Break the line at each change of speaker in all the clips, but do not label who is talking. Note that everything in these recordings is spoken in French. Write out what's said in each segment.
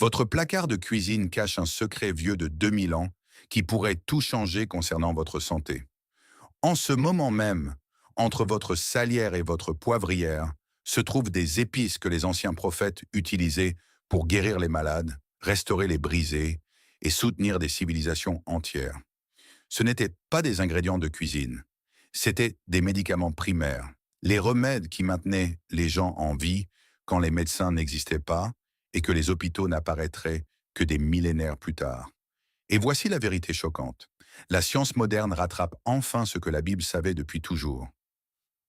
Votre placard de cuisine cache un secret vieux de 2000 ans qui pourrait tout changer concernant votre santé. En ce moment même, entre votre salière et votre poivrière, se trouvent des épices que les anciens prophètes utilisaient pour guérir les malades, restaurer les brisés et soutenir des civilisations entières. Ce n'étaient pas des ingrédients de cuisine, c'étaient des médicaments primaires, les remèdes qui maintenaient les gens en vie quand les médecins n'existaient pas et que les hôpitaux n'apparaîtraient que des millénaires plus tard. Et voici la vérité choquante. La science moderne rattrape enfin ce que la Bible savait depuis toujours.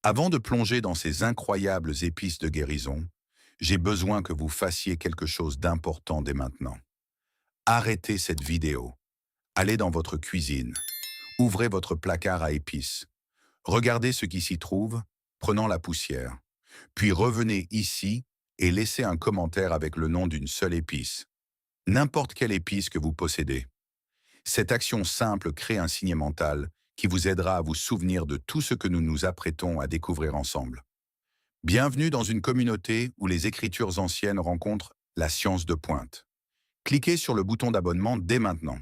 Avant de plonger dans ces incroyables épices de guérison, j'ai besoin que vous fassiez quelque chose d'important dès maintenant. Arrêtez cette vidéo. Allez dans votre cuisine. Ouvrez votre placard à épices. Regardez ce qui s'y trouve, prenant la poussière. Puis revenez ici et laissez un commentaire avec le nom d'une seule épice. N'importe quelle épice que vous possédez. Cette action simple crée un signe mental qui vous aidera à vous souvenir de tout ce que nous nous apprêtons à découvrir ensemble. Bienvenue dans une communauté où les écritures anciennes rencontrent la science de pointe. Cliquez sur le bouton d'abonnement dès maintenant,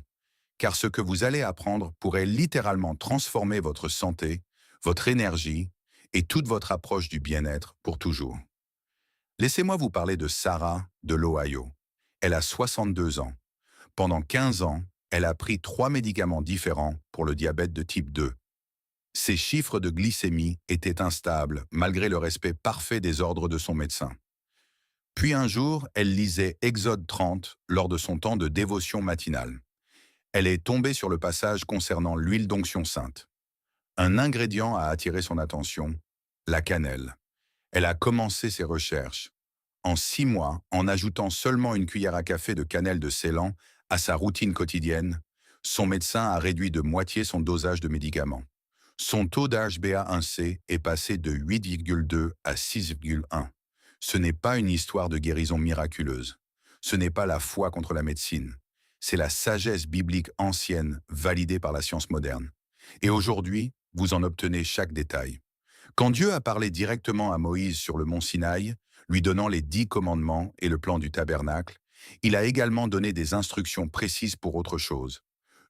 car ce que vous allez apprendre pourrait littéralement transformer votre santé, votre énergie et toute votre approche du bien-être pour toujours. Laissez-moi vous parler de Sarah de l'Ohio. Elle a 62 ans. Pendant 15 ans, elle a pris 3 médicaments différents pour le diabète de type 2. Ses chiffres de glycémie étaient instables malgré le respect parfait des ordres de son médecin. Puis un jour, elle lisait Exode 30 lors de son temps de dévotion matinale. Elle est tombée sur le passage concernant l'huile d'onction sainte. Un ingrédient a attiré son attention, la cannelle. Elle a commencé ses recherches. En 6 mois, en ajoutant seulement une cuillère à café de cannelle de Ceylan à sa routine quotidienne, son médecin a réduit de moitié son dosage de médicaments. Son taux d'HbA1c est passé de 8,2 à 6,1. Ce n'est pas une histoire de guérison miraculeuse. Ce n'est pas la foi contre la médecine. C'est la sagesse biblique ancienne validée par la science moderne. Et aujourd'hui, vous en obtenez chaque détail. Quand Dieu a parlé directement à Moïse sur le mont Sinaï, lui donnant les 10 commandements et le plan du tabernacle, il a également donné des instructions précises pour autre chose,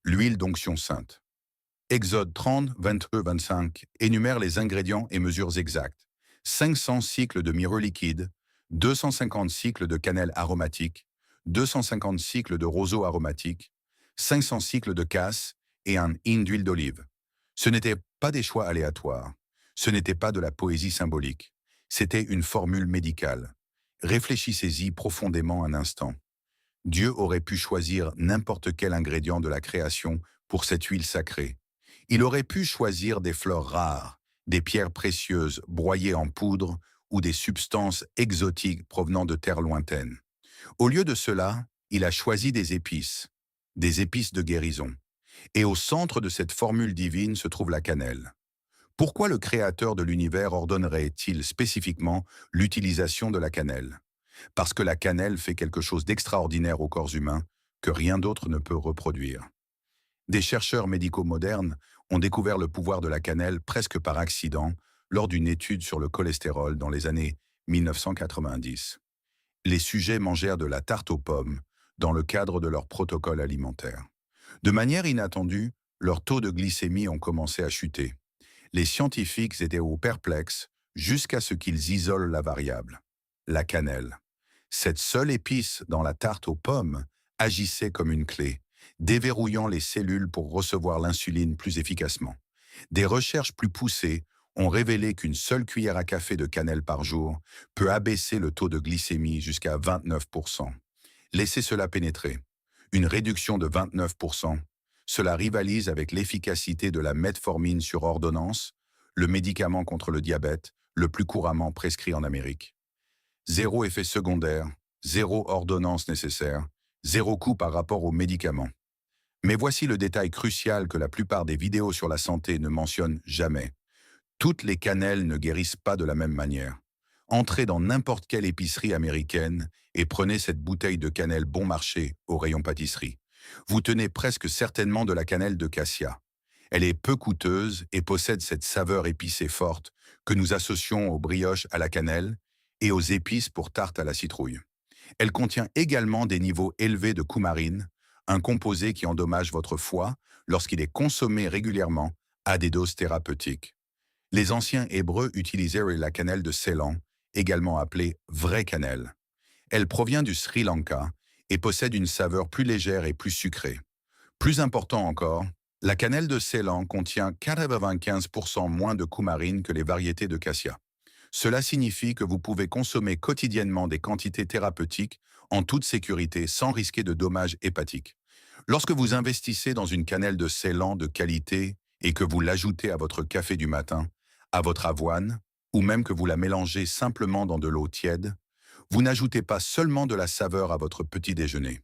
l'huile d'onction sainte. Exode 30, 22-25 énumère les ingrédients et mesures exactes. 500 cycles de myrrhe liquide, 250 cycles de cannelle aromatique, 250 cycles de roseau aromatique, 500 cycles de casse et un hin d'huile d'olive. Ce n'étaient pas des choix aléatoires. Ce n'était pas de la poésie symbolique. C'était une formule médicale. Réfléchissez-y profondément un instant. Dieu aurait pu choisir n'importe quel ingrédient de la création pour cette huile sacrée. Il aurait pu choisir des fleurs rares, des pierres précieuses broyées en poudre ou des substances exotiques provenant de terres lointaines. Au lieu de cela, il a choisi des épices de guérison. Et au centre de cette formule divine se trouve la cannelle. Pourquoi le Créateur de l'univers ordonnerait-il spécifiquement l'utilisation de la cannelle? Parce que la cannelle fait quelque chose d'extraordinaire au corps humain que rien d'autre ne peut reproduire. Des chercheurs médicaux modernes ont découvert le pouvoir de la cannelle presque par accident lors d'une étude sur le cholestérol dans les années 1990. Les sujets mangèrent de la tarte aux pommes dans le cadre de leur protocole alimentaire. De manière inattendue, leurs taux de glycémie ont commencé à chuter. Les scientifiques étaient au perplexe jusqu'à ce qu'ils isolent la variable, la cannelle. Cette seule épice dans la tarte aux pommes agissait comme une clé, déverrouillant les cellules pour recevoir l'insuline plus efficacement. Des recherches plus poussées ont révélé qu'une seule cuillère à café de cannelle par jour peut abaisser le taux de glycémie jusqu'à 29%. Laissez cela pénétrer. Une réduction de 29%. Cela rivalise avec l'efficacité de la metformine sur ordonnance, le médicament contre le diabète, le plus couramment prescrit en Amérique. Zéro effet secondaire, zéro ordonnance nécessaire, zéro coût par rapport aux médicaments. Mais voici le détail crucial que la plupart des vidéos sur la santé ne mentionnent jamais. Toutes les cannelles ne guérissent pas de la même manière. Entrez dans n'importe quelle épicerie américaine et prenez cette bouteille de cannelle bon marché au rayon pâtisserie. Vous tenez presque certainement de la cannelle de cassia. Elle est peu coûteuse et possède cette saveur épicée forte que nous associons aux brioches à la cannelle et aux épices pour tarte à la citrouille. Elle contient également des niveaux élevés de coumarine, un composé qui endommage votre foie lorsqu'il est consommé régulièrement à des doses thérapeutiques. Les anciens Hébreux utilisaient la cannelle de Ceylan, également appelée vraie cannelle. Elle provient du Sri Lanka et possède une saveur plus légère et plus sucrée. Plus important encore, la cannelle de Ceylan contient 95% moins de coumarine que les variétés de cassia. Cela signifie que vous pouvez consommer quotidiennement des quantités thérapeutiques en toute sécurité sans risquer de dommages hépatiques. Lorsque vous investissez dans une cannelle de Ceylan de qualité et que vous l'ajoutez à votre café du matin, à votre avoine, ou même que vous la mélangez simplement dans de l'eau tiède, vous n'ajoutez pas seulement de la saveur à votre petit déjeuner.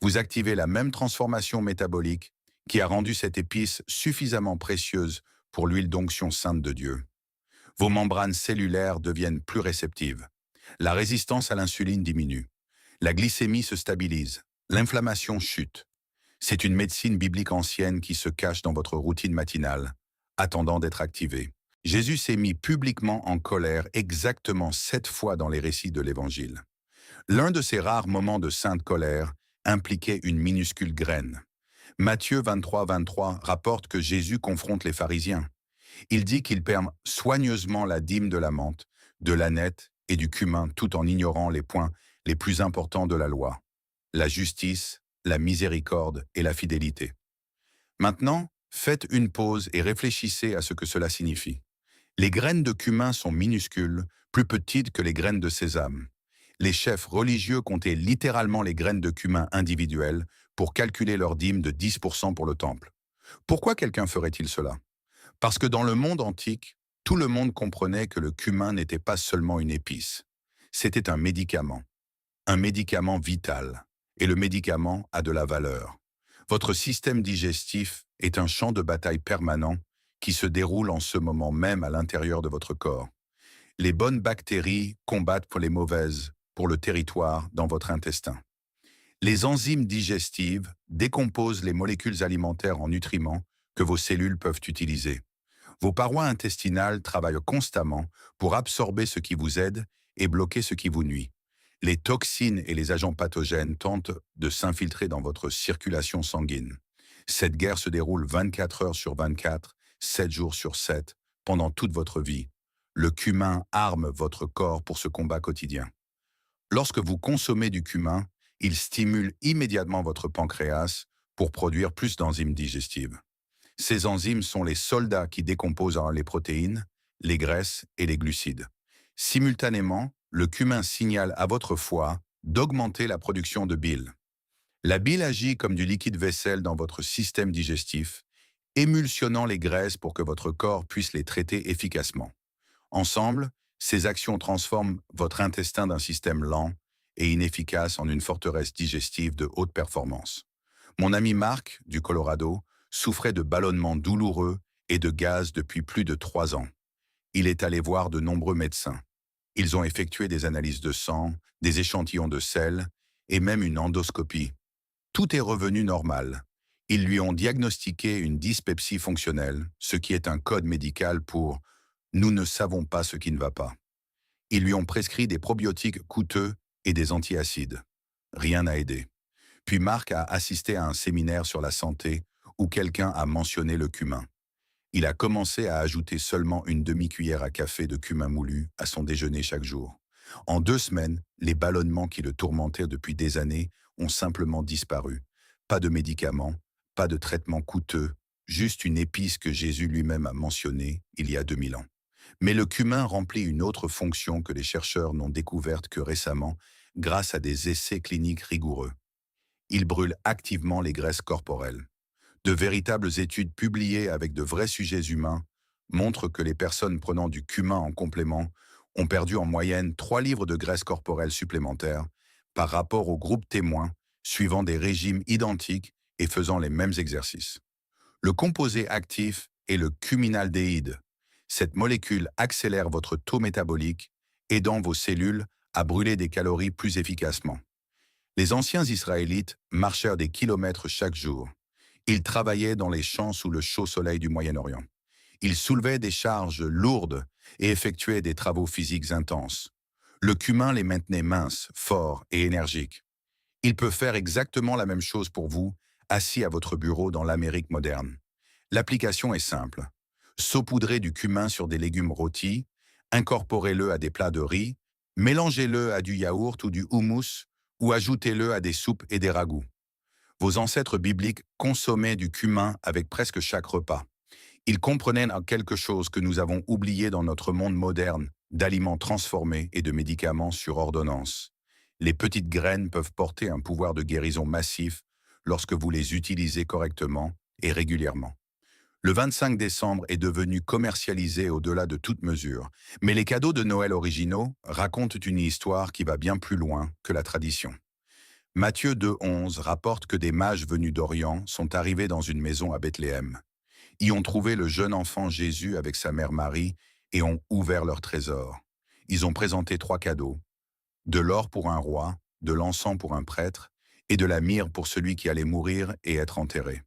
Vous activez la même transformation métabolique qui a rendu cette épice suffisamment précieuse pour l'huile d'onction sainte de Dieu. Vos membranes cellulaires deviennent plus réceptives. La résistance à l'insuline diminue. La glycémie se stabilise. L'inflammation chute. C'est une médecine biblique ancienne qui se cache dans votre routine matinale, attendant d'être activée. Jésus s'est mis publiquement en colère exactement 7 fois dans les récits de l'Évangile. L'un de ces rares moments de sainte colère impliquait une minuscule graine. Matthieu 23 rapporte que Jésus confronte les pharisiens. Il dit qu'ils perdent soigneusement la dîme de la menthe, de l'âneth et du cumin tout en ignorant les points les plus importants de la loi: la justice, la miséricorde et la fidélité. Maintenant, faites une pause et réfléchissez à ce que cela signifie. Les graines de cumin sont minuscules, plus petites que les graines de sésame. Les chefs religieux comptaient littéralement les graines de cumin individuelles pour calculer leur dîme de 10% pour le temple. Pourquoi quelqu'un ferait-il cela? Parce que dans le monde antique, tout le monde comprenait que le cumin n'était pas seulement une épice. C'était un médicament vital. Et le médicament a de la valeur. Votre système digestif est un champ de bataille permanent qui se déroule en ce moment même à l'intérieur de votre corps. Les bonnes bactéries combattent pour les mauvaises, pour le territoire dans votre intestin. Les enzymes digestives décomposent les molécules alimentaires en nutriments que vos cellules peuvent utiliser. Vos parois intestinales travaillent constamment pour absorber ce qui vous aide et bloquer ce qui vous nuit. Les toxines et les agents pathogènes tentent de s'infiltrer dans votre circulation sanguine. Cette guerre se déroule 24 heures sur 24, 7 jours sur 7, pendant toute votre vie. Le cumin arme votre corps pour ce combat quotidien. Lorsque vous consommez du cumin, il stimule immédiatement votre pancréas pour produire plus d'enzymes digestives. Ces enzymes sont les soldats qui décomposent les protéines, les graisses et les glucides. Simultanément, le cumin signale à votre foie d'augmenter la production de bile. La bile agit comme du liquide vaisselle dans votre système digestif, émulsionnant les graisses pour que votre corps puisse les traiter efficacement. Ensemble, ces actions transforment votre intestin d'un système lent et inefficace en une forteresse digestive de haute performance. Mon ami Marc, du Colorado, souffrait de ballonnements douloureux et de gaz depuis plus de 3 ans. Il est allé voir de nombreux médecins. Ils ont effectué des analyses de sang, des échantillons de sel et même une endoscopie. Tout est revenu normal. Ils lui ont diagnostiqué une dyspepsie fonctionnelle, ce qui est un code médical pour « nous ne savons pas ce qui ne va pas ». Ils lui ont prescrit des probiotiques coûteux et des antiacides. Rien n'a aidé. Puis Marc a assisté à un séminaire sur la santé où quelqu'un a mentionné le cumin. Il a commencé à ajouter seulement une demi-cuillère à café de cumin moulu à son déjeuner chaque jour. En 2 semaines, les ballonnements qui le tourmentaient depuis des années ont simplement disparu. Pas de médicaments, pas de traitement coûteux, juste une épice que Jésus lui-même a mentionnée il y a 2000 ans. Mais le cumin remplit une autre fonction que les chercheurs n'ont découverte que récemment grâce à des essais cliniques rigoureux. Il brûle activement les graisses corporelles. De véritables études publiées avec de vrais sujets humains montrent que les personnes prenant du cumin en complément ont perdu en moyenne 3 livres de graisse corporelle supplémentaires par rapport au groupe témoin suivant des régimes identiques et faisant les mêmes exercices. Le composé actif est le cuminaldéhyde. Cette molécule accélère votre taux métabolique, aidant vos cellules à brûler des calories plus efficacement. Les anciens Israélites marchèrent des kilomètres chaque jour. Ils travaillaient dans les champs sous le chaud soleil du Moyen-Orient. Ils soulevaient des charges lourdes et effectuaient des travaux physiques intenses. Le cumin les maintenait minces, forts et énergiques. Il peut faire exactement la même chose pour vous, assis à votre bureau dans l'Amérique moderne. L'application est simple. Saupoudrez du cumin sur des légumes rôtis, incorporez-le à des plats de riz, mélangez-le à du yaourt ou du houmous, ou ajoutez-le à des soupes et des ragoûts. Vos ancêtres bibliques consommaient du cumin avec presque chaque repas. Ils comprenaient en quelque chose que nous avons oublié dans notre monde moderne, d'aliments transformés et de médicaments sur ordonnance. Les petites graines peuvent porter un pouvoir de guérison massif lorsque vous les utilisez correctement et régulièrement. Le 25 décembre est devenu commercialisé au-delà de toute mesure, mais les cadeaux de Noël originaux racontent une histoire qui va bien plus loin que la tradition. Matthieu 2,11 rapporte que des mages venus d'Orient sont arrivés dans une maison à Bethléem. Y ont trouvé le jeune enfant Jésus avec sa mère Marie et ont ouvert leur trésor. Ils ont présenté 3 cadeaux, de l'or pour un roi, de l'encens pour un prêtre et de la myrrhe pour celui qui allait mourir et être enterré.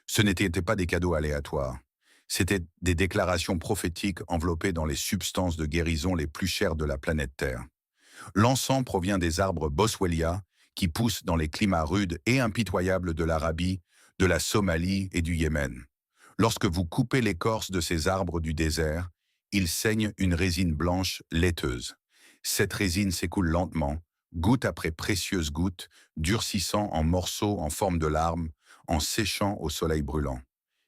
Ce n'étaient pas des cadeaux aléatoires. C'étaient des déclarations prophétiques enveloppées dans les substances de guérison les plus chères de la planète Terre. L'encens provient des arbres Boswellia qui poussent dans les climats rudes et impitoyables de l'Arabie, de la Somalie et du Yémen. Lorsque vous coupez l'écorce de ces arbres du désert, ils saignent une résine blanche laiteuse. Cette résine s'écoule lentement, goutte après précieuse goutte, durcissant en morceaux en forme de larmes, en séchant au soleil brûlant.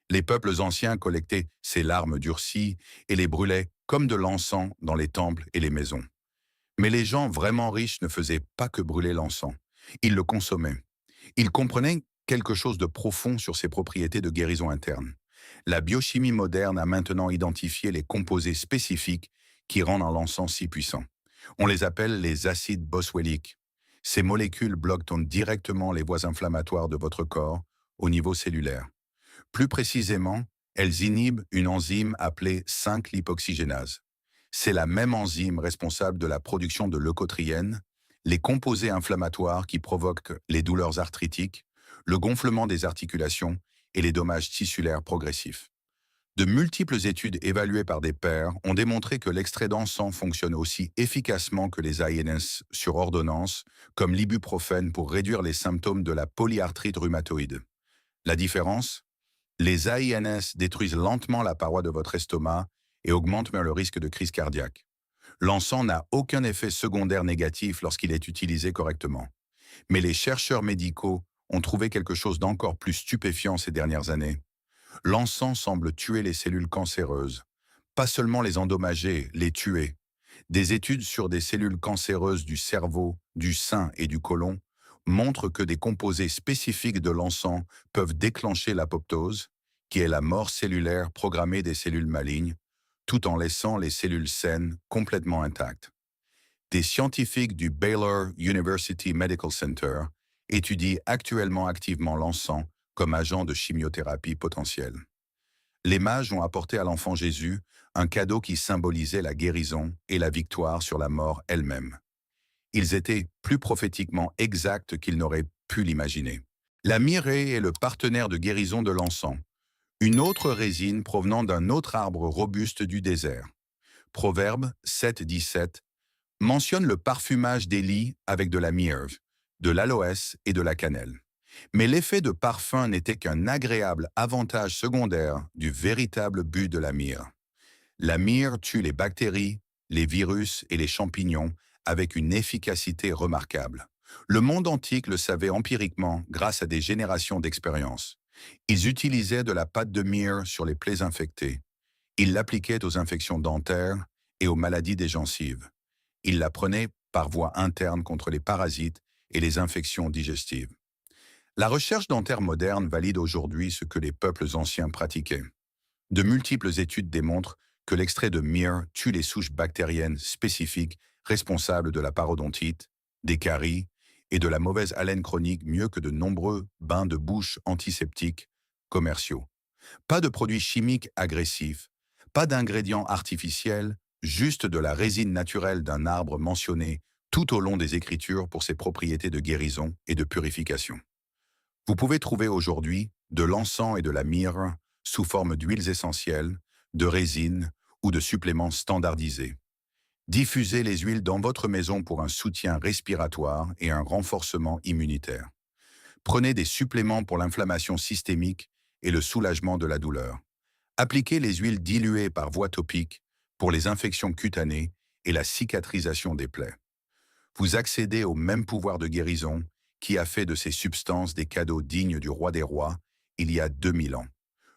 Les peuples anciens collectaient ces larmes durcies et les brûlaient comme de l'encens dans les temples et les maisons. Mais les gens vraiment riches ne faisaient pas que brûler l'encens. Ils le consommaient. Ils comprenaient quelque chose de profond sur ses propriétés de guérison interne. La biochimie moderne a maintenant identifié les composés spécifiques qui rendent l'encens si puissant. On les appelle les acides boswelliques. Ces molécules bloquent directement les voies inflammatoires de votre corps au niveau cellulaire. Plus précisément, elles inhibent une enzyme appelée 5-lipoxygénase. C'est la même enzyme responsable de la production de leucotriènes, les composés inflammatoires qui provoquent les douleurs arthritiques, le gonflement des articulations et les dommages tissulaires progressifs. De multiples études évaluées par des pairs ont démontré que l'extrait d'encens fonctionne aussi efficacement que les AINS sur ordonnance, comme l'ibuprofène pour réduire les symptômes de la polyarthrite rhumatoïde. La différence? Les AINS détruisent lentement la paroi de votre estomac et augmentent le risque de crise cardiaque. L'encens n'a aucun effet secondaire négatif lorsqu'il est utilisé correctement. Mais les chercheurs médicaux ont trouvé quelque chose d'encore plus stupéfiant ces dernières années. L'encens semble tuer les cellules cancéreuses, pas seulement les endommager, les tuer. Des études sur des cellules cancéreuses du cerveau, du sein et du côlon montrent que des composés spécifiques de l'encens peuvent déclencher l'apoptose, qui est la mort cellulaire programmée des cellules malignes, tout en laissant les cellules saines complètement intactes. Des scientifiques du Baylor University Medical Center étudient actuellement activement l'encens comme agent de chimiothérapie potentielle. Les mages ont apporté à l'enfant Jésus un cadeau qui symbolisait la guérison et la victoire sur la mort elle-même. Ils étaient plus prophétiquement exacts qu'ils n'auraient pu l'imaginer. La myrrhe est le partenaire de guérison de l'encens, une autre résine provenant d'un autre arbre robuste du désert. Proverbe 7,17 mentionne le parfumage des lits avec de la myrrhe, de l'aloès et de la cannelle. Mais l'effet de parfum n'était qu'un agréable avantage secondaire du véritable but de la myrrhe. La myrrhe tue les bactéries, les virus et les champignons avec une efficacité remarquable. Le monde antique le savait empiriquement grâce à des générations d'expériences. Ils utilisaient de la pâte de myrrhe sur les plaies infectées. Ils l'appliquaient aux infections dentaires et aux maladies des gencives. Ils la prenaient par voie interne contre les parasites et les infections digestives. La recherche dentaire moderne valide aujourd'hui ce que les peuples anciens pratiquaient. De multiples études démontrent que l'extrait de myrrhe tue les souches bactériennes spécifiques responsables de la parodontite, des caries et de la mauvaise haleine chronique mieux que de nombreux bains de bouche antiseptiques commerciaux. Pas de produits chimiques agressifs, pas d'ingrédients artificiels, juste de la résine naturelle d'un arbre mentionné tout au long des Écritures pour ses propriétés de guérison et de purification. Vous pouvez trouver aujourd'hui de l'encens et de la myrrhe sous forme d'huiles essentielles, de résine ou de suppléments standardisés. Diffusez les huiles dans votre maison pour un soutien respiratoire et un renforcement immunitaire. Prenez des suppléments pour l'inflammation systémique et le soulagement de la douleur. Appliquez les huiles diluées par voie topique pour les infections cutanées et la cicatrisation des plaies. Vous accédez au même pouvoir de guérison qui a fait de ces substances des cadeaux dignes du roi des rois il y a 2000 ans.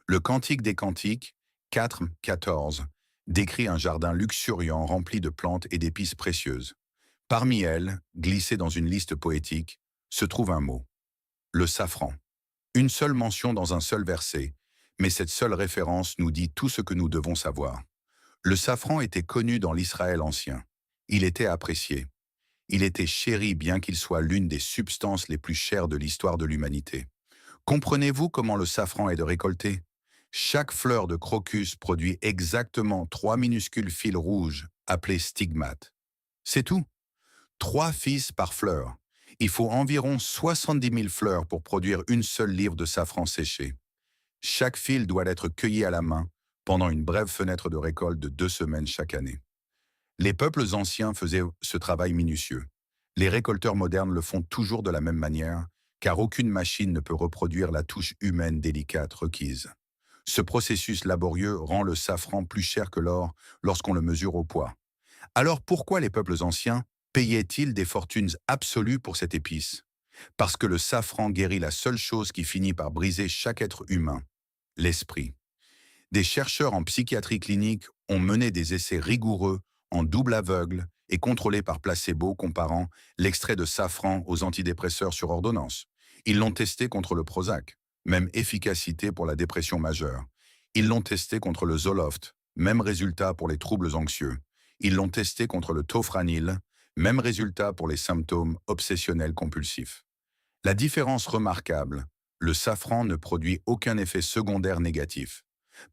Le Cantique des Cantiques, 4.14, décrit un jardin luxuriant rempli de plantes et d'épices précieuses. Parmi elles, glissé dans une liste poétique, se trouve un mot, le safran. Une seule mention dans un seul verset, mais cette seule référence nous dit tout ce que nous devons savoir. Le safran était connu dans l'Israël ancien. Il était apprécié. Il était chéri bien qu'il soit l'une des substances les plus chères de l'histoire de l'humanité. Comprenez-vous comment le safran est de récolter? Chaque fleur de crocus produit exactement 3 minuscules fils rouges, appelés stigmates. C'est tout. 3 fils par fleur. Il faut environ 70 000 fleurs pour produire une seule livre de safran séché. Chaque fil doit être cueilli à la main pendant une brève fenêtre de récolte de 2 semaines chaque année. Les peuples anciens faisaient ce travail minutieux. Les récolteurs modernes le font toujours de la même manière, car aucune machine ne peut reproduire la touche humaine délicate requise. Ce processus laborieux rend le safran plus cher que l'or lorsqu'on le mesure au poids. Alors pourquoi les peuples anciens payaient-ils des fortunes absolues pour cette épice? Parce que le safran guérit la seule chose qui finit par briser chaque être humain, l'esprit. Des chercheurs en psychiatrie clinique ont mené des essais rigoureux en double aveugle et contrôlés par placebo comparant l'extrait de safran aux antidépresseurs sur ordonnance. Ils l'ont testé contre le Prozac, même efficacité pour la dépression majeure. Ils l'ont testé contre le Zoloft, même résultat pour les troubles anxieux. Ils l'ont testé contre le Tofranil, même résultat pour les symptômes obsessionnels compulsifs. La différence remarquable, le safran ne produit aucun effet secondaire négatif.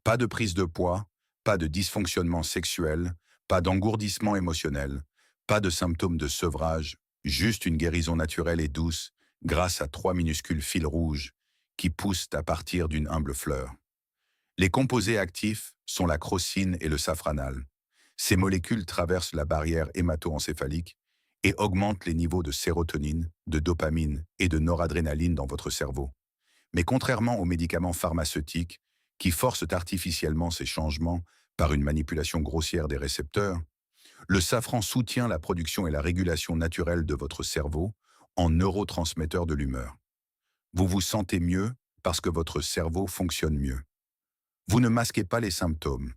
Pas de prise de poids, pas de dysfonctionnement sexuel, pas d'engourdissement émotionnel, pas de symptômes de sevrage, juste une guérison naturelle et douce grâce à 3 minuscules fils rouges qui poussent à partir d'une humble fleur. Les composés actifs sont la crocine et le safranal. Ces molécules traversent la barrière hémato-encéphalique et augmentent les niveaux de sérotonine, de dopamine et de noradrénaline dans votre cerveau. Mais contrairement aux médicaments pharmaceutiques, qui forcent artificiellement ces changements par une manipulation grossière des récepteurs, le safran soutient la production et la régulation naturelle de votre cerveau en neurotransmetteurs de l'humeur. Vous vous sentez mieux parce que votre cerveau fonctionne mieux. Vous ne masquez pas les symptômes.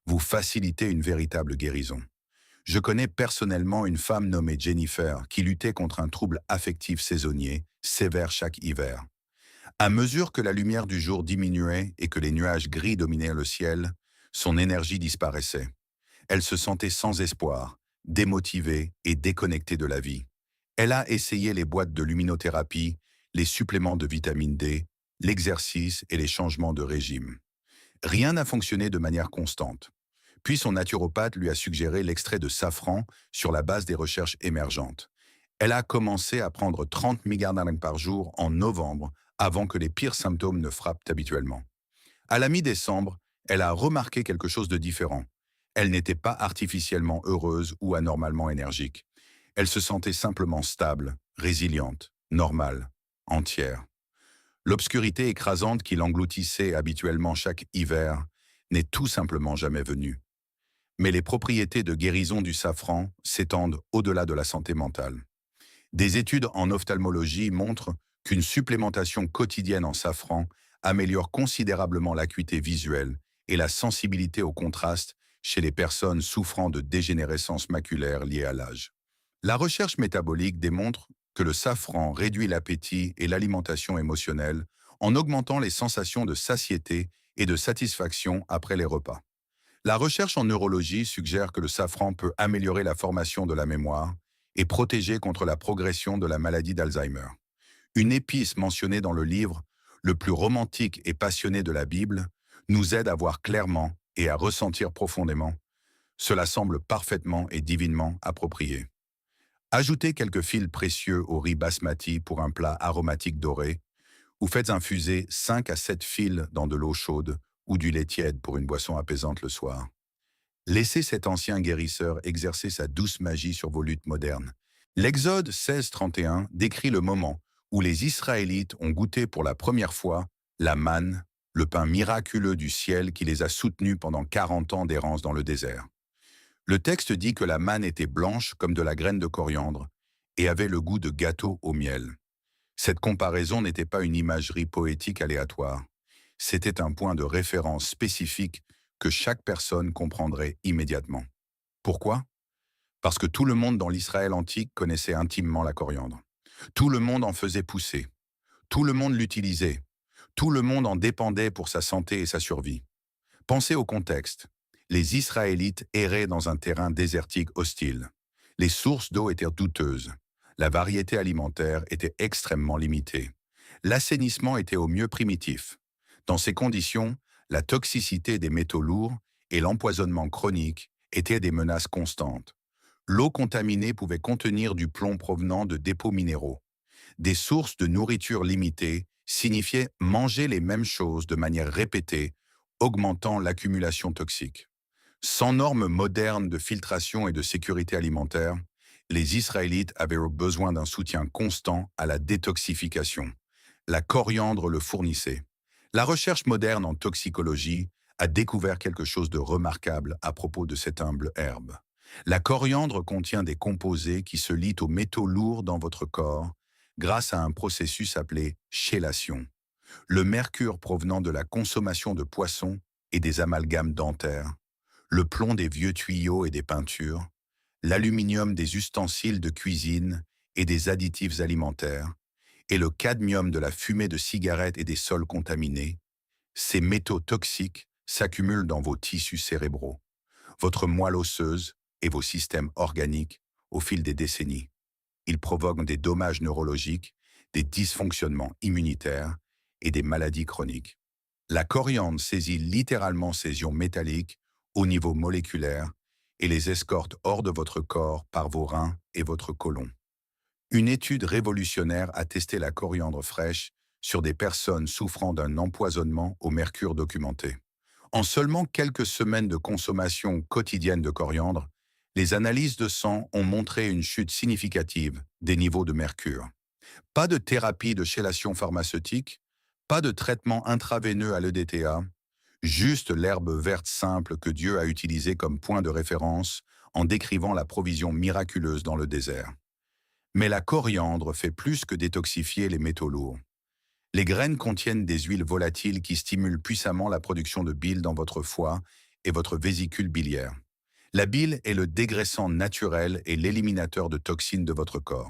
Vous facilitez une véritable guérison. Je connais personnellement une femme nommée Jennifer qui luttait contre un trouble affectif saisonnier, sévère chaque hiver. À mesure que la lumière du jour diminuait et que les nuages gris dominaient le ciel, son énergie disparaissait. Elle se sentait sans espoir, démotivée et déconnectée de la vie. Elle a essayé les boîtes de luminothérapie, les suppléments de vitamine D, l'exercice et les changements de régime. Rien n'a fonctionné de manière constante. Puis son naturopathe lui a suggéré l'extrait de safran sur la base des recherches émergentes. Elle a commencé à prendre 30 mg par jour en novembre, avant que les pires symptômes ne frappent habituellement. À la mi-décembre, elle a remarqué quelque chose de différent. Elle n'était pas artificiellement heureuse ou anormalement énergique. Elle se sentait simplement stable, résiliente, normale, entière. L'obscurité écrasante qui l'engloutissait habituellement chaque hiver n'est tout simplement jamais venue. Mais les propriétés de guérison du safran s'étendent au-delà de la santé mentale. Des études en ophtalmologie montrent qu'une supplémentation quotidienne en safran améliore considérablement l'acuité visuelle et la sensibilité au contraste chez les personnes souffrant de dégénérescence maculaire liée à l'âge. La recherche métabolique démontre que le safran réduit l'appétit et l'alimentation émotionnelle en augmentant les sensations de satiété et de satisfaction après les repas. La recherche en neurologie suggère que le safran peut améliorer la formation de la mémoire et protéger contre la progression de la maladie d'Alzheimer. Une épice mentionnée dans le livre, le plus romantique et passionné de la Bible, nous aide à voir clairement et à ressentir profondément. Cela semble parfaitement et divinement approprié. Ajoutez quelques fils précieux au riz basmati pour un plat aromatique doré, ou faites infuser 5 à 7 fils dans de l'eau chaude ou du lait tiède pour une boisson apaisante le soir. Laissez cet ancien guérisseur exercer sa douce magie sur vos luttes modernes. L'Exode 16:31 décrit le moment où les Israélites ont goûté pour la première fois la manne, le pain miraculeux du ciel qui les a soutenus pendant 40 ans d'errance dans le désert. Le texte dit que la manne était blanche comme de la graine de coriandre et avait le goût de gâteau au miel. Cette comparaison n'était pas une imagerie poétique aléatoire. C'était un point de référence spécifique que chaque personne comprendrait immédiatement. Pourquoi? Parce que tout le monde dans l'Israël antique connaissait intimement la coriandre. Tout le monde en faisait pousser. Tout le monde l'utilisait. Tout le monde en dépendait pour sa santé et sa survie. Pensez au contexte. Les Israélites erraient dans un terrain désertique hostile. Les sources d'eau étaient douteuses. La variété alimentaire était extrêmement limitée. L'assainissement était au mieux primitif. Dans ces conditions, la toxicité des métaux lourds et l'empoisonnement chronique étaient des menaces constantes. L'eau contaminée pouvait contenir du plomb provenant de dépôts minéraux. Des sources de nourriture limitées signifiaient manger les mêmes choses de manière répétée, augmentant l'accumulation toxique. Sans normes modernes de filtration et de sécurité alimentaire, les Israélites avaient besoin d'un soutien constant à la détoxification. La coriandre le fournissait. La recherche moderne en toxicologie a découvert quelque chose de remarquable à propos de cette humble herbe. La coriandre contient des composés qui se lient aux métaux lourds dans votre corps grâce à un processus appelé chélation. Le mercure provenant de la consommation de poissons et des amalgames dentaires, le plomb des vieux tuyaux et des peintures, l'aluminium des ustensiles de cuisine et des additifs alimentaires, et le cadmium de la fumée de cigarettes et des sols contaminés, ces métaux toxiques s'accumulent dans vos tissus cérébraux, votre moelle osseuse et vos systèmes organiques au fil des décennies. Ils provoquent des dommages neurologiques, des dysfonctionnements immunitaires et des maladies chroniques. La coriandre saisit littéralement ces ions métalliques au niveau moléculaire et les escorte hors de votre corps par vos reins et votre côlon. Une étude révolutionnaire a testé la coriandre fraîche sur des personnes souffrant d'un empoisonnement au mercure documenté. En seulement quelques semaines de consommation quotidienne de coriandre, les analyses de sang ont montré une chute significative des niveaux de mercure. Pas de thérapie de chélation pharmaceutique, pas de traitement intraveineux à l'EDTA, juste l'herbe verte simple que Dieu a utilisée comme point de référence en décrivant la provision miraculeuse dans le désert. Mais la coriandre fait plus que détoxifier les métaux lourds. Les graines contiennent des huiles volatiles qui stimulent puissamment la production de bile dans votre foie et votre vésicule biliaire. La bile est le dégraissant naturel et l'éliminateur de toxines de votre corps.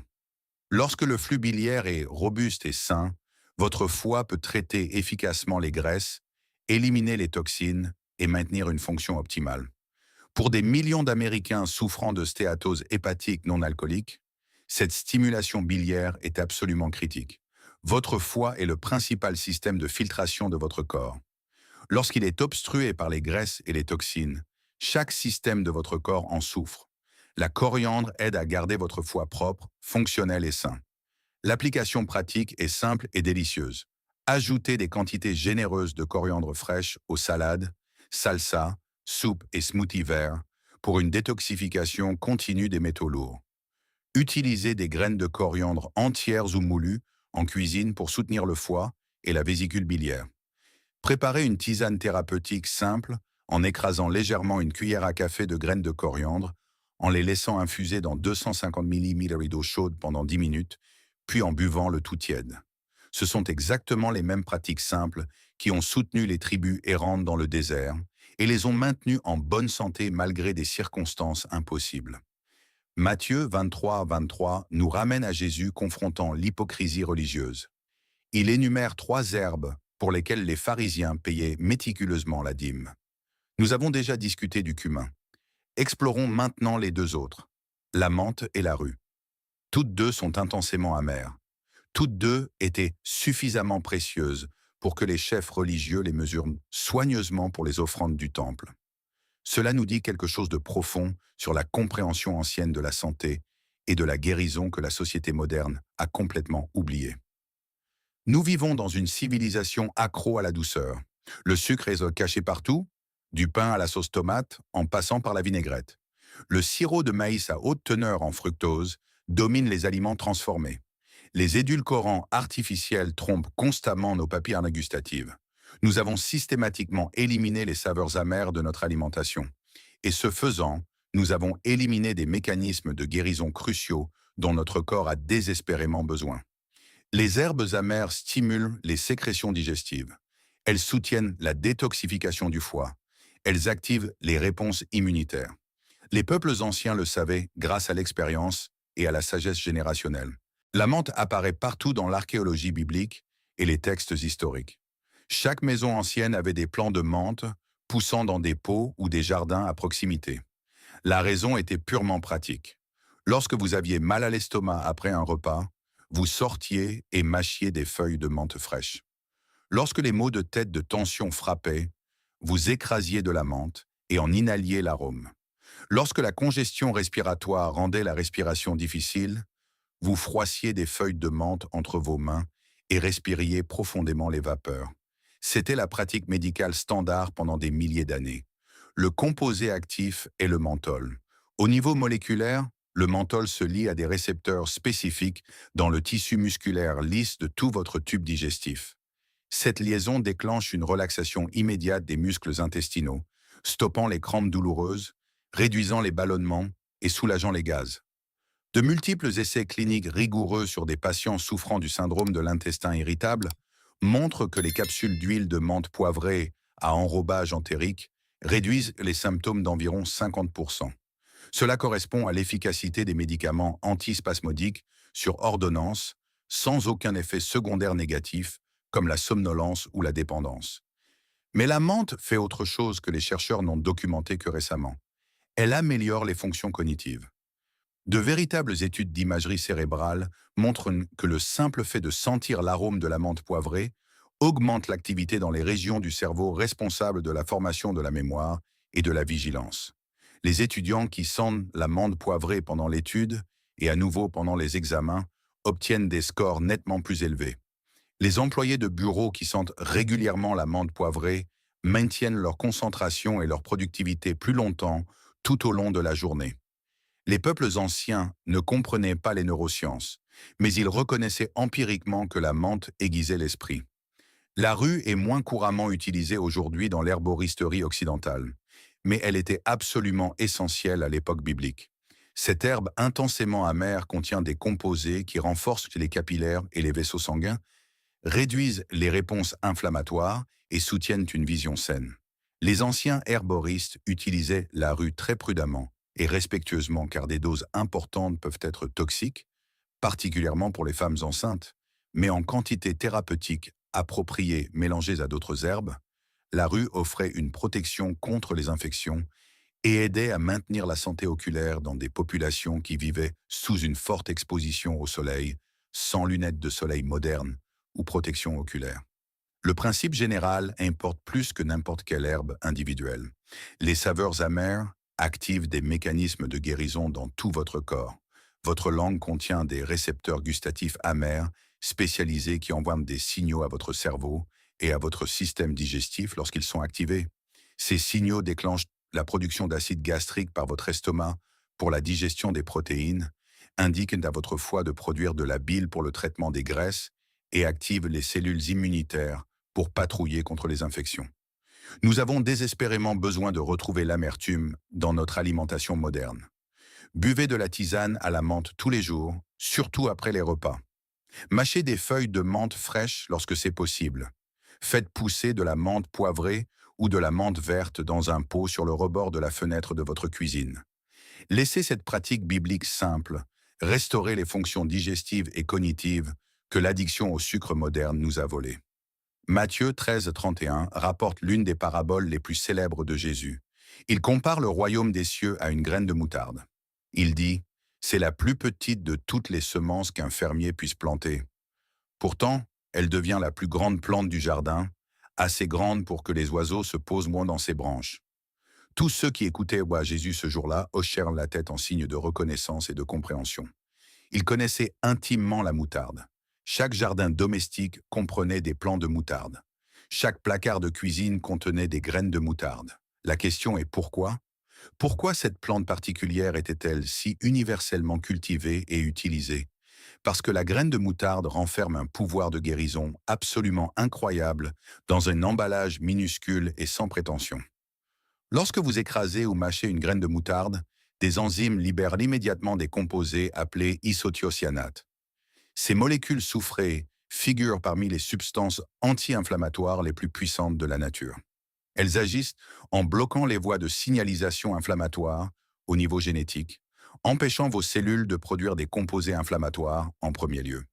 Lorsque le flux biliaire est robuste et sain, votre foie peut traiter efficacement les graisses, éliminer les toxines et maintenir une fonction optimale. Pour des millions d'Américains souffrant de stéatose hépatique non alcoolique, cette stimulation biliaire est absolument critique. Votre foie est le principal système de filtration de votre corps. Lorsqu'il est obstrué par les graisses et les toxines, chaque système de votre corps en souffre. La coriandre aide à garder votre foie propre, fonctionnel et sain. L'application pratique est simple et délicieuse. Ajoutez des quantités généreuses de coriandre fraîche aux salades, salsa, soupes et smoothies verts pour une détoxification continue des métaux lourds. Utilisez des graines de coriandre entières ou moulues en cuisine pour soutenir le foie et la vésicule biliaire. Préparez une tisane thérapeutique simple en écrasant légèrement une cuillère à café de graines de coriandre, en les laissant infuser dans 250 ml d'eau chaude pendant 10 minutes, puis en buvant le tout tiède. Ce sont exactement les mêmes pratiques simples qui ont soutenu les tribus errantes dans le désert et les ont maintenues en bonne santé malgré des circonstances impossibles. Matthieu 23:23 nous ramène à Jésus confrontant l'hypocrisie religieuse. Il énumère 3 herbes pour lesquelles les pharisiens payaient méticuleusement la dîme. Nous avons déjà discuté du cumin. Explorons maintenant les 2 autres, la menthe et la rue. Toutes 2 sont intensément amères. Toutes 2 étaient suffisamment précieuses pour que les chefs religieux les mesurent soigneusement pour les offrandes du temple. Cela nous dit quelque chose de profond sur la compréhension ancienne de la santé et de la guérison que la société moderne a complètement oubliée. Nous vivons dans une civilisation accro à la douceur. Le sucre est caché partout, du pain à la sauce tomate en passant par la vinaigrette. Le sirop de maïs à haute teneur en fructose domine les aliments transformés. Les édulcorants artificiels trompent constamment nos papilles gustatives. Nous avons systématiquement éliminé les saveurs amères de notre alimentation. Et ce faisant, nous avons éliminé des mécanismes de guérison cruciaux dont notre corps a désespérément besoin. Les herbes amères stimulent les sécrétions digestives. Elles soutiennent la détoxification du foie. Elles activent les réponses immunitaires. Les peuples anciens le savaient grâce à l'expérience et à la sagesse générationnelle. La menthe apparaît partout dans l'archéologie biblique et les textes historiques. Chaque maison ancienne avait des plants de menthe poussant dans des pots ou des jardins à proximité. La raison était purement pratique. Lorsque vous aviez mal à l'estomac après un repas, vous sortiez et mâchiez des feuilles de menthe fraîches. Lorsque les maux de tête de tension frappaient, vous écrasiez de la menthe et en inhaliez l'arôme. Lorsque la congestion respiratoire rendait la respiration difficile, vous froissiez des feuilles de menthe entre vos mains et respiriez profondément les vapeurs. C'était la pratique médicale standard pendant des milliers d'années. Le composé actif est le menthol. Au niveau moléculaire, le menthol se lie à des récepteurs spécifiques dans le tissu musculaire lisse de tout votre tube digestif. Cette liaison déclenche une relaxation immédiate des muscles intestinaux, stoppant les crampes douloureuses, réduisant les ballonnements et soulageant les gaz. De multiples essais cliniques rigoureux sur des patients souffrant du syndrome de l'intestin irritable montrent que les capsules d'huile de menthe poivrée à enrobage entérique réduisent les symptômes d'environ 50%. Cela correspond à l'efficacité des médicaments antispasmodiques sur ordonnance, sans aucun effet secondaire négatif, comme la somnolence ou la dépendance. Mais la menthe fait autre chose que les chercheurs n'ont documenté que récemment. Elle améliore les fonctions cognitives. De véritables études d'imagerie cérébrale montrent que le simple fait de sentir l'arôme de la menthe poivrée augmente l'activité dans les régions du cerveau responsables de la formation de la mémoire et de la vigilance. Les étudiants qui sentent la menthe poivrée pendant l'étude et à nouveau pendant les examens obtiennent des scores nettement plus élevés. Les employés de bureau qui sentent régulièrement la menthe poivrée maintiennent leur concentration et leur productivité plus longtemps tout au long de la journée. Les peuples anciens ne comprenaient pas les neurosciences, mais ils reconnaissaient empiriquement que la menthe aiguisait l'esprit. La rue est moins couramment utilisée aujourd'hui dans l'herboristerie occidentale, mais elle était absolument essentielle à l'époque biblique. Cette herbe intensément amère contient des composés qui renforcent les capillaires et les vaisseaux sanguins, réduisent les réponses inflammatoires et soutiennent une vision saine. Les anciens herboristes utilisaient la rue très prudemment et respectueusement car des doses importantes peuvent être toxiques, particulièrement pour les femmes enceintes, mais en quantité thérapeutique appropriée mélangées à d'autres herbes, la rue offrait une protection contre les infections et aidait à maintenir la santé oculaire dans des populations qui vivaient sous une forte exposition au soleil, sans lunettes de soleil modernes ou protection oculaire. Le principe général importe plus que n'importe quelle herbe individuelle. Les saveurs amères activent des mécanismes de guérison dans tout votre corps. Votre langue contient des récepteurs gustatifs amers spécialisés qui envoient des signaux à votre cerveau et à votre système digestif lorsqu'ils sont activés. Ces signaux déclenchent la production d'acide gastrique par votre estomac pour la digestion des protéines, indiquent à votre foie de produire de la bile pour le traitement des graisses et activent les cellules immunitaires pour patrouiller contre les infections. Nous avons désespérément besoin de retrouver l'amertume dans notre alimentation moderne. Buvez de la tisane à la menthe tous les jours, surtout après les repas. Mâchez des feuilles de menthe fraîches lorsque c'est possible. Faites pousser de la menthe poivrée ou de la menthe verte dans un pot sur le rebord de la fenêtre de votre cuisine. Laissez cette pratique biblique simple restaurer les fonctions digestives et cognitives que l'addiction au sucre moderne nous a volées. Matthieu 13,31 rapporte l'une des paraboles les plus célèbres de Jésus. Il compare le royaume des cieux à une graine de moutarde. Il dit « C'est la plus petite de toutes les semences qu'un fermier puisse planter. Pourtant, elle devient la plus grande plante du jardin, assez grande pour que les oiseaux se posent moins dans ses branches. » Tous ceux qui écoutaient Jésus ce jour-là hochèrent la tête en signe de reconnaissance et de compréhension. Ils connaissaient intimement la moutarde. Chaque jardin domestique comprenait des plants de moutarde. Chaque placard de cuisine contenait des graines de moutarde. La question est pourquoi? Pourquoi cette plante particulière était-elle si universellement cultivée et utilisée? Parce que la graine de moutarde renferme un pouvoir de guérison absolument incroyable dans un emballage minuscule et sans prétention. Lorsque vous écrasez ou mâchez une graine de moutarde, des enzymes libèrent immédiatement des composés appelés isothiocyanate. Ces molécules soufrées figurent parmi les substances anti-inflammatoires les plus puissantes de la nature. Elles agissent en bloquant les voies de signalisation inflammatoire au niveau génétique, empêchant vos cellules de produire des composés inflammatoires en premier lieu.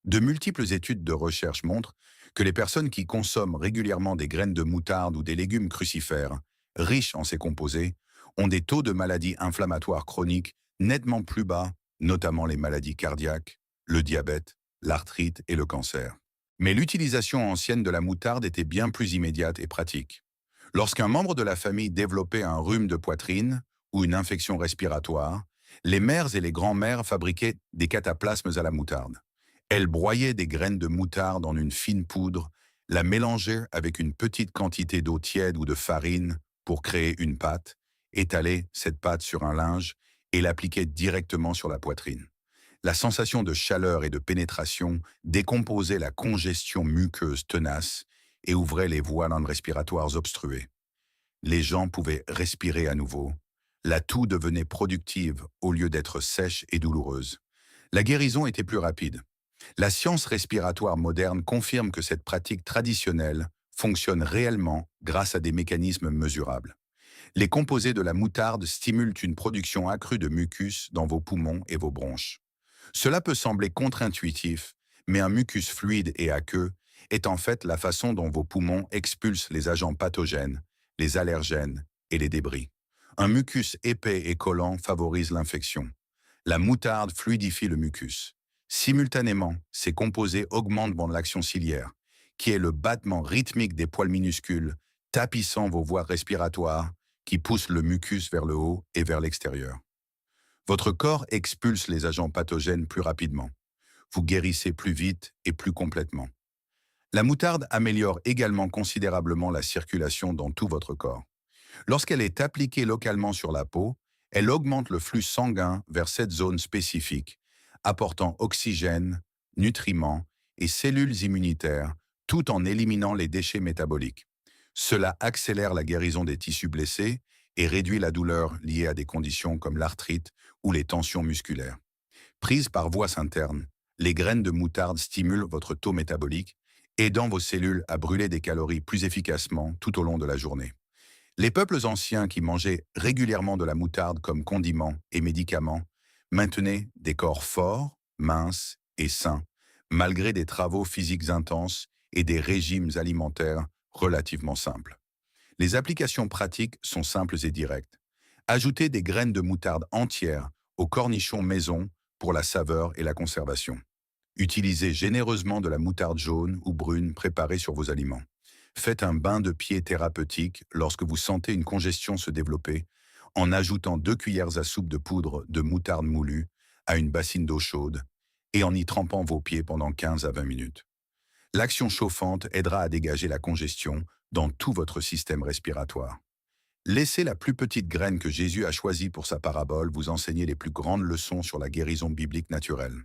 De multiples études de recherche montrent que les personnes qui consomment régulièrement des graines de moutarde ou des légumes crucifères, riches en ces composés, ont des taux de maladies inflammatoires chroniques nettement plus bas, notamment les maladies cardiaques, le diabète, l'arthrite et le cancer. Mais l'utilisation ancienne de la moutarde était bien plus immédiate et pratique. Lorsqu'un membre de la famille développait un rhume de poitrine ou une infection respiratoire, les mères et les grands-mères fabriquaient des cataplasmes à la moutarde. Elles broyaient des graines de moutarde en une fine poudre, la mélangeaient avec une petite quantité d'eau tiède ou de farine pour créer une pâte, étalaient cette pâte sur un linge et l'appliquaient directement sur la poitrine. La sensation de chaleur et de pénétration décomposait la congestion muqueuse tenace et ouvrait les voies respiratoires obstruées. Les gens pouvaient respirer à nouveau. La toux devenait productive au lieu d'être sèche et douloureuse. La guérison était plus rapide. La science respiratoire moderne confirme que cette pratique traditionnelle fonctionne réellement grâce à des mécanismes mesurables. Les composés de la moutarde stimulent une production accrue de mucus dans vos poumons et vos bronches. Cela peut sembler contre-intuitif, mais un mucus fluide et aqueux est en fait la façon dont vos poumons expulsent les agents pathogènes, les allergènes et les débris. Un mucus épais et collant favorise l'infection. La moutarde fluidifie le mucus. Simultanément, ces composés augmentent l'action ciliaire, qui est le battement rythmique des poils minuscules, tapissant vos voies respiratoires, qui poussent le mucus vers le haut et vers l'extérieur. Votre corps expulse les agents pathogènes plus rapidement. Vous guérissez plus vite et plus complètement. La moutarde améliore également considérablement la circulation dans tout votre corps. Lorsqu'elle est appliquée localement sur la peau, elle augmente le flux sanguin vers cette zone spécifique, apportant oxygène, nutriments et cellules immunitaires, tout en éliminant les déchets métaboliques. Cela accélère la guérison des tissus blessés et réduit la douleur liée à des conditions comme l'arthrite ou les tensions musculaires. Prises par voie interne, les graines de moutarde stimulent votre taux métabolique, aidant vos cellules à brûler des calories plus efficacement tout au long de la journée. Les peuples anciens qui mangeaient régulièrement de la moutarde comme condiment et médicament maintenaient des corps forts, minces et sains, malgré des travaux physiques intenses et des régimes alimentaires relativement simples. Les applications pratiques sont simples et directes. Ajoutez des graines de moutarde entières aux cornichons maison pour la saveur et la conservation. Utilisez généreusement de la moutarde jaune ou brune préparée sur vos aliments. Faites un bain de pied thérapeutique lorsque vous sentez une congestion se développer en ajoutant 2 cuillères à soupe de poudre de moutarde moulue à une bassine d'eau chaude et en y trempant vos pieds pendant 15 à 20 minutes. L'action chauffante aidera à dégager la congestion dans tout votre système respiratoire. Laissez la plus petite graine que Jésus a choisie pour sa parabole vous enseigner les plus grandes leçons sur la guérison biblique naturelle.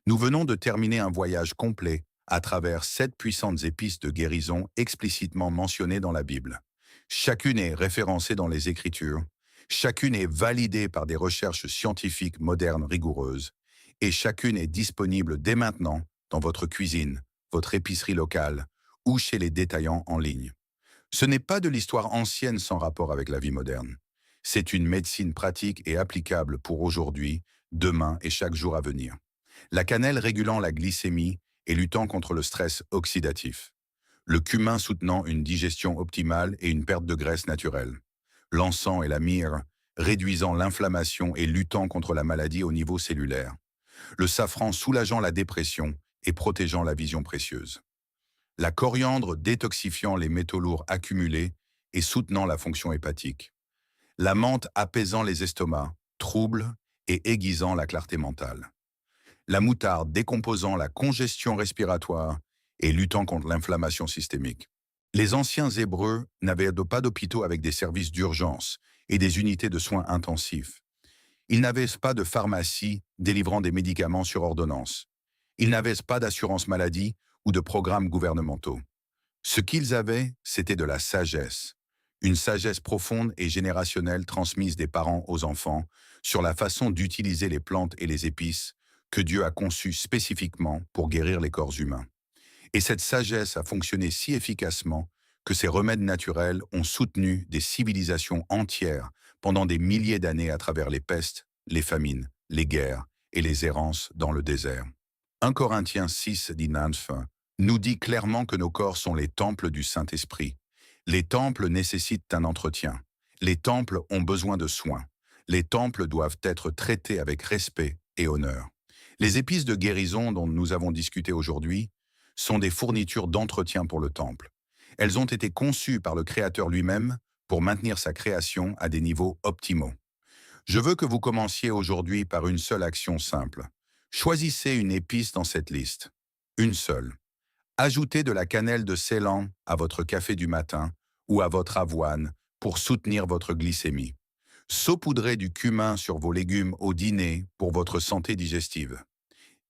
Nous venons de terminer un voyage complet à travers 7 puissantes épices de guérison explicitement mentionnées dans la Bible. Chacune est référencée dans les Écritures, chacune est validée par des recherches scientifiques modernes rigoureuses, et chacune est disponible dès maintenant dans votre cuisine, votre épicerie locale ou chez les détaillants en ligne. Ce n'est pas de l'histoire ancienne sans rapport avec la vie moderne. C'est une médecine pratique et applicable pour aujourd'hui, demain et chaque jour à venir. La cannelle régulant la glycémie et luttant contre le stress oxydatif. Le cumin soutenant une digestion optimale et une perte de graisse naturelle. L'encens et la myrrhe réduisant l'inflammation et luttant contre la maladie au niveau cellulaire. Le safran soulageant la dépression et protégeant la vision précieuse. La coriandre détoxifiant les métaux lourds accumulés et soutenant la fonction hépatique. La menthe apaisant les estomacs, troubles et aiguisant la clarté mentale. La moutarde décomposant la congestion respiratoire et luttant contre l'inflammation systémique. Les anciens Hébreux n'avaient pas d'hôpitaux avec des services d'urgence et des unités de soins intensifs. Ils n'avaient pas de pharmacie délivrant des médicaments sur ordonnance. Ils n'avaient pas d'assurance maladie ou de programmes gouvernementaux. Ce qu'ils avaient, c'était de la sagesse. Une sagesse profonde et générationnelle transmise des parents aux enfants sur la façon d'utiliser les plantes et les épices que Dieu a conçues spécifiquement pour guérir les corps humains. Et cette sagesse a fonctionné si efficacement que ces remèdes naturels ont soutenu des civilisations entières pendant des milliers d'années à travers les pestes, les famines, les guerres et les errances dans le désert. 1 Corinthiens 6 dit 9 nous dit clairement que nos corps sont les temples du Saint-Esprit. Les temples nécessitent un entretien. Les temples ont besoin de soins. Les temples doivent être traités avec respect et honneur. Les épices de guérison dont nous avons discuté aujourd'hui sont des fournitures d'entretien pour le temple. Elles ont été conçues par le Créateur lui-même pour maintenir sa création à des niveaux optimaux. Je veux que vous commenciez aujourd'hui par une seule action simple. Choisissez une épice dans cette liste. Une seule. Ajoutez de la cannelle de Ceylan à votre café du matin ou à votre avoine pour soutenir votre glycémie. Saupoudrez du cumin sur vos légumes au dîner pour votre santé digestive.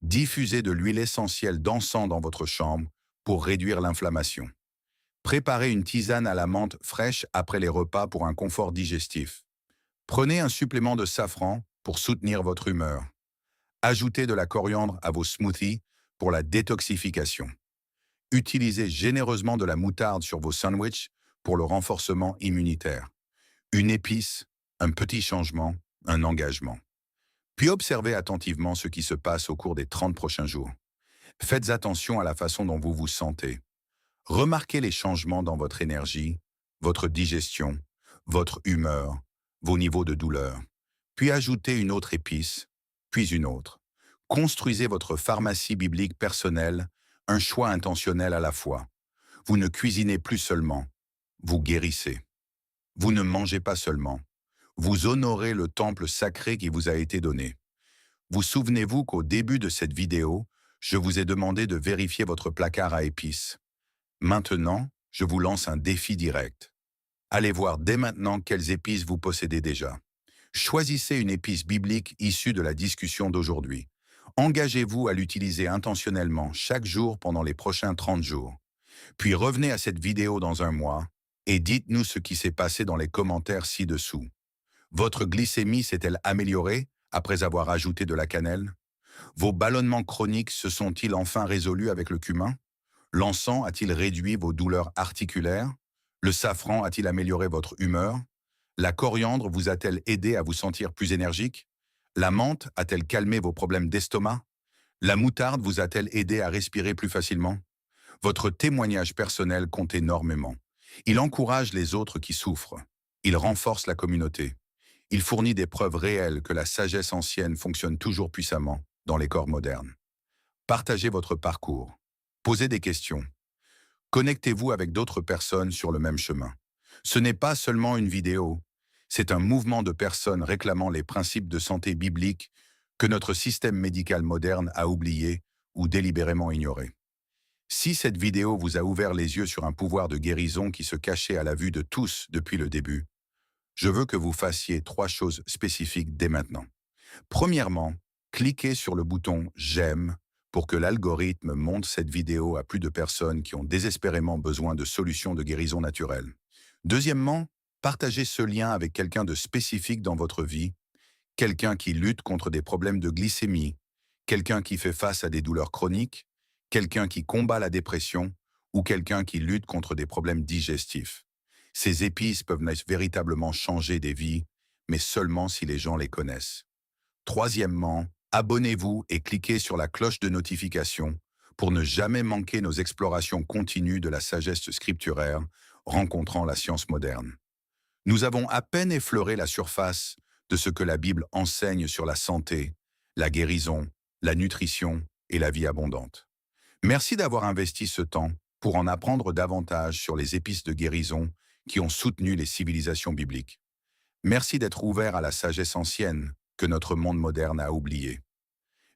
Diffusez de l'huile essentielle d'encens dans votre chambre pour réduire l'inflammation. Préparez une tisane à la menthe fraîche après les repas pour un confort digestif. Prenez un supplément de safran pour soutenir votre humeur. Ajoutez de la coriandre à vos smoothies pour la détoxification. Utilisez généreusement de la moutarde sur vos sandwichs pour le renforcement immunitaire. Une épice, un petit changement, un engagement. Puis observez attentivement ce qui se passe au cours des 30 prochains jours. Faites attention à la façon dont vous vous sentez. Remarquez les changements dans votre énergie, votre digestion, votre humeur, vos niveaux de douleur. Puis ajoutez une autre épice, puis une autre. Construisez votre pharmacie biblique personnelle, un choix intentionnel à la fois. Vous ne cuisinez plus seulement, vous guérissez. Vous ne mangez pas seulement, vous honorez le temple sacré qui vous a été donné. Vous souvenez-vous qu'au début de cette vidéo, je vous ai demandé de vérifier votre placard à épices. Maintenant, je vous lance un défi direct. Allez voir dès maintenant quelles épices vous possédez déjà. Choisissez une épice biblique issue de la discussion d'aujourd'hui. Engagez-vous à l'utiliser intentionnellement chaque jour pendant les prochains 30 jours. Puis revenez à cette vidéo dans un mois et dites-nous ce qui s'est passé dans les commentaires ci-dessous. Votre glycémie s'est-elle améliorée après avoir ajouté de la cannelle? Vos ballonnements chroniques se sont-ils enfin résolus avec le cumin? L'encens a-t-il réduit vos douleurs articulaires? Le safran a-t-il amélioré votre humeur? La coriandre vous a-t-elle aidé à vous sentir plus énergique? La menthe a-t-elle calmé vos problèmes d'estomac? La moutarde vous a-t-elle aidé à respirer plus facilement? Votre témoignage personnel compte énormément. Il encourage les autres qui souffrent. Il renforce la communauté. Il fournit des preuves réelles que la sagesse ancienne fonctionne toujours puissamment dans les corps modernes. Partagez votre parcours. Posez des questions. Connectez-vous avec d'autres personnes sur le même chemin. Ce n'est pas seulement une vidéo, c'est un mouvement de personnes réclamant les principes de santé biblique que notre système médical moderne a oubliés ou délibérément ignorés. Si cette vidéo vous a ouvert les yeux sur un pouvoir de guérison qui se cachait à la vue de tous depuis le début, je veux que vous fassiez 3 choses spécifiques dès maintenant. Premièrement, cliquez sur le bouton « J'aime » pour que l'algorithme montre cette vidéo à plus de personnes qui ont désespérément besoin de solutions de guérison naturelle. Deuxièmement, partagez ce lien avec quelqu'un de spécifique dans votre vie, quelqu'un qui lutte contre des problèmes de glycémie, quelqu'un qui fait face à des douleurs chroniques, quelqu'un qui combat la dépression ou quelqu'un qui lutte contre des problèmes digestifs. Ces épices peuvent véritablement changer des vies, mais seulement si les gens les connaissent. Troisièmement, abonnez-vous et cliquez sur la cloche de notification pour ne jamais manquer nos explorations continues de la sagesse scripturaire rencontrant la science moderne. Nous avons à peine effleuré la surface de ce que la Bible enseigne sur la santé, la guérison, la nutrition et la vie abondante. Merci d'avoir investi ce temps pour en apprendre davantage sur les épices de guérison qui ont soutenu les civilisations bibliques. Merci d'être ouvert à la sagesse ancienne que notre monde moderne a oubliée.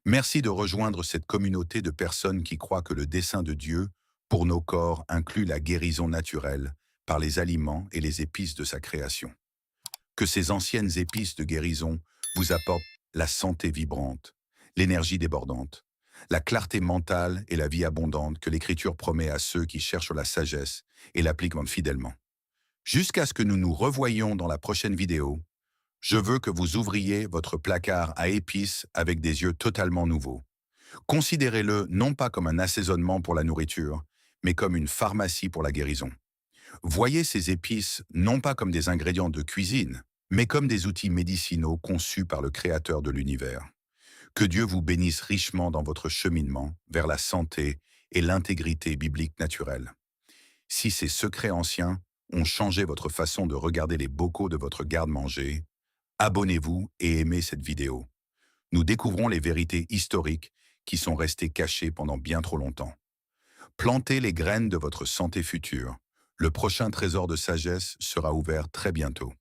Merci de rejoindre cette communauté de personnes qui croient que le dessein de Dieu pour nos corps inclut la guérison naturelle par les aliments et les épices de sa création. Que ces anciennes épices de guérison vous apportent la santé vibrante, l'énergie débordante, la clarté mentale et la vie abondante que l'Écriture promet à ceux qui cherchent la sagesse et l'appliquent fidèlement. Jusqu'à ce que nous nous revoyions dans la prochaine vidéo, je veux que vous ouvriez votre placard à épices avec des yeux totalement nouveaux. Considérez-le non pas comme un assaisonnement pour la nourriture, mais comme une pharmacie pour la guérison. Voyez ces épices non pas comme des ingrédients de cuisine, mais comme des outils médicinaux conçus par le Créateur de l'univers. Que Dieu vous bénisse richement dans votre cheminement vers la santé et l'intégrité biblique naturelle. Si ces secrets anciens ont changé votre façon de regarder les bocaux de votre garde-manger, abonnez-vous et aimez cette vidéo. Nous découvrons les vérités historiques qui sont restées cachées pendant bien trop longtemps. Plantez les graines de votre santé future. Le prochain trésor de sagesse sera ouvert très bientôt.